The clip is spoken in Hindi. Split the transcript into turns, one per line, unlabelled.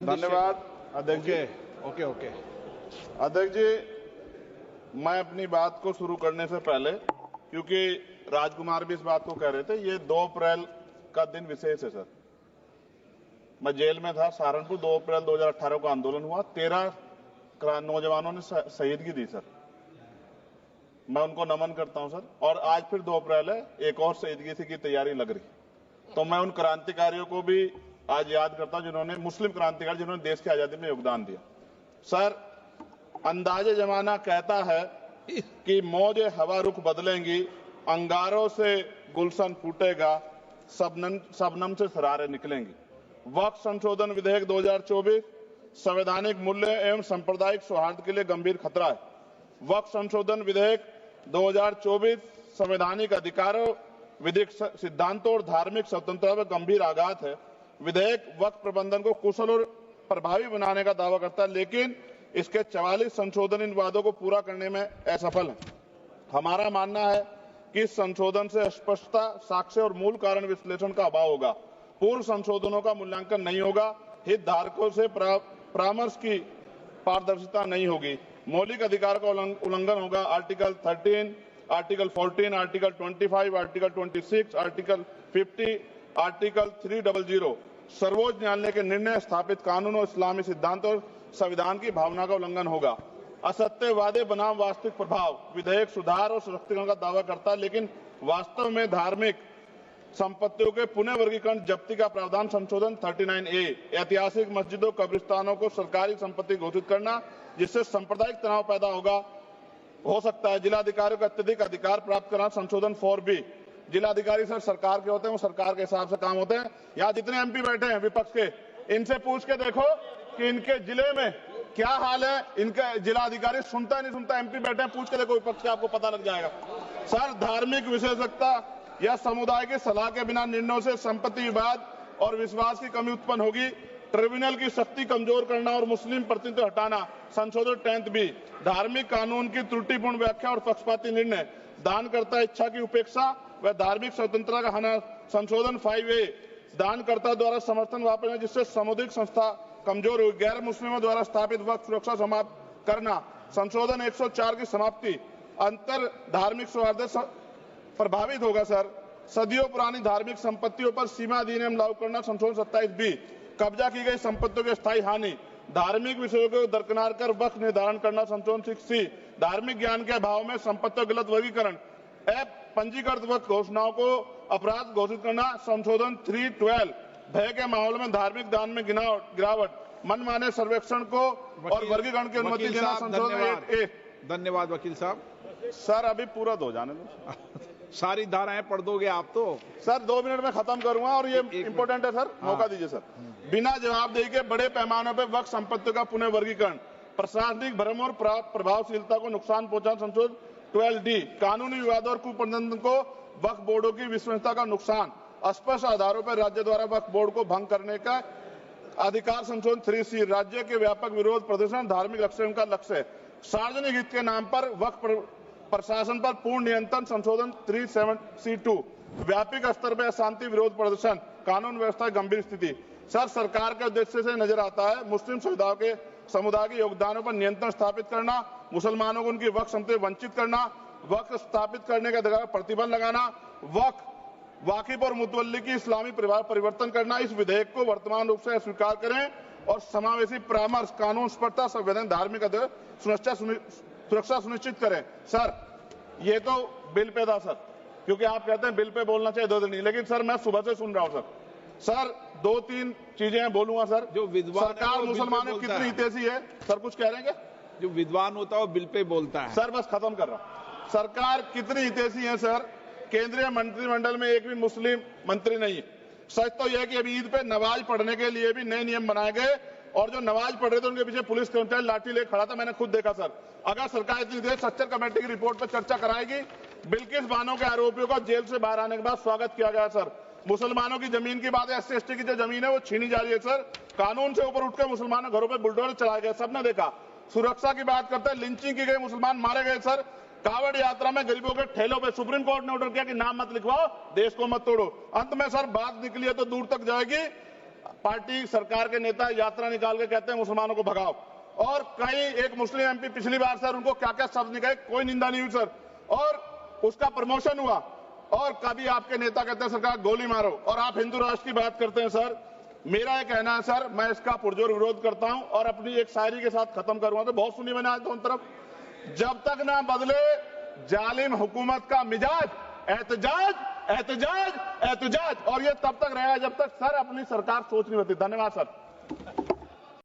धन्यवाद अध्यक्ष जी।
ओके।
अध्यक्ष जी, मैं अपनी बात को शुरू करने से पहले, क्योंकि राजकुमार भी इस बात को कह रहे थे, ये 2 अप्रैल का दिन विशेष है सर। मैं जेल में था सहारनपुर, 2 अप्रैल 2018 को आंदोलन हुआ, 13 नौजवानों ने शहीदगी दी सर। मैं उनको नमन करता हूं सर। और आज फिर 2 अप्रैल है, एक और शहीदगी की तैयारी लग रही। तो मैं उन क्रांतिकारियों को भी आज याद करता हूं जिन्होंने, मुस्लिम क्रांतिकारी जिन्होंने देश की आजादी में योगदान दिया। सर, अंदाजे जमाना कहता है कि मौजे हवा रुख बदलेंगी, अंगारों से गुलशन फूटेगा, शबनम से सरारे निकलेंगी। वक्फ संशोधन विधेयक 2024 संवैधानिक मूल्य एवं सांप्रदायिक सौहार्द के लिए गंभीर खतरा है। वक्फ संशोधन विधेयक 2024 संवैधानिक अधिकारों, विधिक सिद्धांतों और धार्मिक स्वतंत्रता पर गंभीर आघात है। विधेयक वक्फ प्रबंधन को कुशल और प्रभावी बनाने का दावा करता है, लेकिन इसके 44 संशोधन इन वादों को पूरा करने में असफल है। हमारा मानना है कि इस संशोधन से स्पष्टता, साक्ष्य और मूल कारण विश्लेषण का अभाव होगा। पूर्व संशोधनों का मूल्यांकन नहीं होगा, हितधारकों से परामर्श की पारदर्शिता नहीं होगी, मौलिक अधिकार का उल्लंघन होगा। Article 13, article 14, article 25, article 26, article 50, article 300 सर्वोच्च न्यायालय के निर्णय, स्थापित कानून और इस्लामी सिद्धांत और संविधान की भावना का उल्लंघन होगा। असत्य वादे बनाम वास्तविक प्रभाव, विधेयक सुधार और सशक्तिकरण का दावा करता है, लेकिन वास्तव में धार्मिक संपत्तियों के पुनः वर्गीकरण जब्ती का प्रावधान संशोधन 39A, ऐतिहासिक मस्जिदों, कब्रिस्तानों को सरकारी संपत्ति घोषित करना, जिससे सांप्रदायिक तनाव पैदा हो सकता है। जिलाधिकारियों को अत्यधिक अधिकार प्राप्त करना, संशोधन 4B। जिलाधिकारी सर सरकार के होते हैं, वो सरकार के हिसाब से काम होते हैं। यहाँ जितने MP बैठे हैं विपक्ष के, इनसे पूछ के देखो कि इनके जिले में क्या हाल है। इनका जिलाधिकारी सुनता नहीं सुनता, MP बैठे हैं, पूछ के देखो विपक्ष के, आपको पता लग जाएगा। सर, धार्मिक विशेषज्ञता या समुदाय की सलाह के बिना निर्णयों से संपत्ति विवाद और विश्वास की कमी उत्पन्न होगी। ट्रिब्यूनल की शक्ति कमजोर करना और मुस्लिम प्रतिनिधित्व हटाना, संशोधन 10B। धार्मिक कानून की त्रुटिपूर्ण व्याख्या और पक्षपाती निर्णय, दानकर्ता इच्छा की उपेक्षा व धार्मिक स्वतंत्रता का हनन, संशोधन 5A। दानकर्ता द्वारा समर्थन वापस लेना, जिससे सामुदायिक संस्था कमजोर हुई। गैर मुस्लिमों द्वारा स्थापित वक्फ सुरक्षा समाप्त करना, संशोधन 104 की समाप्ति। अंतर धार्मिक सौहार्द प्रभावित होगा सर। सदियों पुरानी धार्मिक संपत्तियों पर सीमा अधिनियम लागू करना, संशोधन 27B। कब्जा की गई संपत्तियों की स्थायी हानि, धार्मिक विषयों को दरकिनार कर वक्फ निर्धारण करना, संशोधन 6C। धार्मिक ज्ञान के अभाव में संपत्तियों गलत वर्गीकरण, पंजीकृत वक्फ घोषणाओं को अपराध घोषित करना, संशोधन 312। भय के माहौल में धार्मिक दान में गिरावट, मनमाने सर्वेक्षण को और वर्गीकरण की अनुमति देना, संशोधन 8A।
धन्यवाद वकील साहब।
सर, अभी पूरा दो जाने दो।
सारी धाराएं पढ़ दोगे आप तो?
सर, 2 मिनट में खत्म करूंगा और ये इंपॉर्टेंट है सर, मौका दीजिए सर। बिना जवाबदेही के बड़े पैमाने पर वक्फ संपत्तियों का पुनः वर्गीकरण, प्रशासनिक भ्रम और प्रभावशीलता को नुकसान पहुंचाना, संशोधन 12D। कानूनी विवाद और कुप्रबंधन को वक्फ बोर्डों की विश्वसनीयता का नुकसान, स्पष्ट आधारों पर राज्य द्वारा वक्फ बोर्ड को भंग करने का अधिकार, संशोधन 3C। राज्य के व्यापक विरोध प्रदर्शन धार्मिक लक्ष्य का लक्ष्य, सार्वजनिक हित के नाम पर वक्फ प्रशासन पर पूर्ण नियंत्रण, संशोधन 37C2। व्यापक स्तर पर अशांति विरोध प्रदर्शन, कानून व्यवस्था की गंभीर स्थिति। सर, सरकार के उद्देश्य से नजर आता है मुस्लिम समुदाय के योगदानों पर नियंत्रण स्थापित करना, मुसलमानों को उनकी वक्फ संपत्ति वंचित करना, वक्फ स्थापित करने के अधिकार पर प्रतिबंध लगाना, वाकिफ और मुतवल्ली की इस्लामी परिवर्तन करना। इस विधेयक को वर्तमान रूप से स्वीकार करें और समावेशी परामर्श, कानून स्पष्टता, संवैधानिक धार्मिक सुरक्षा सुनिश्चित करें। सर, ये तो बिल पे था सर, क्योंकि आप कहते हैं बिल पे बोलना चाहिए 2 दिन नहीं, लेकिन सर मैं सुबह से सुन रहा हूं सर 2-3 चीजें बोलूंगा सर।
जो विद्वान
सरकार मुसलमानों की कितनी हितैषी है सर, कुछ कह रहे हैं क्या?
जो विद्वान होता है वो बिल पे बोलता है
सर। बस खत्म कर रहा हूं। सरकार कितनी हितैषी है सर? केंद्रीय मंत्रिमंडल में एक भी मुस्लिम मंत्री नहीं है। सच तो यह है कि अभी ईद पे नमाज पढ़ने के लिए भी नए नियम बनाए गए और जो नमाज पढ़ रहे थे उनके पीछे पुलिस कर्मचारी लाठी लेकर खड़ा था, मैंने खुद देखा सर। अगर सरकार इतनी देर सच्चर कमेटी की रिपोर्ट पर चर्चा कराएगी, बिल्किस बानो के आरोपियों का जेल से बाहर आने के बाद स्वागत किया गया सर। मुसलमानों की जमीन की बात है, SC/ST की जो जमीन है वो छीनी जा रही है सर। कानून से ऊपर उठकर मुसलमानों घरों पर बुलडोजर चलाए गए, सबने देखा। सुरक्षा की बात करते हैं, लिंचिंग की गई, मुसलमान मारे गए सर। कावड़ यात्रा में गरीबों के ठेलों पे सुप्रीम कोर्ट ने ऑर्डर किया कि नाम मत लिखवाओ, देश को मत तोड़ो। अंत में सर बात निकली है तो दूर तक जाएगी। पार्टी सरकार के नेता यात्रा निकाल के कहते हैं मुसलमानों को भगाओ, और कई एक मुस्लिम एमपी पिछली बार सर उनको क्या क्या शब्द निकाले, कोई निंदा नहीं हुई सर, और उसका प्रमोशन हुआ। और कभी आपके नेता कहते हैं सरकार गोली मारो, और आप हिंदू राष्ट्र की बात करते हैं सर। मेरा यह कहना है सर, मैं इसका पुरजोर विरोध करता हूं और अपनी एक शायरी के साथ खत्म करूंगा। तो बहुत सुनी मैंने आज दोनों तरफ, जब तक ना बदले जालिम हुकूमत का मिजाज, एहतजाज एहतजाज एहतजाज, और ये तब तक रहेगा जब तक सर अपनी सरकार सोच नहीं होती। धन्यवाद सर।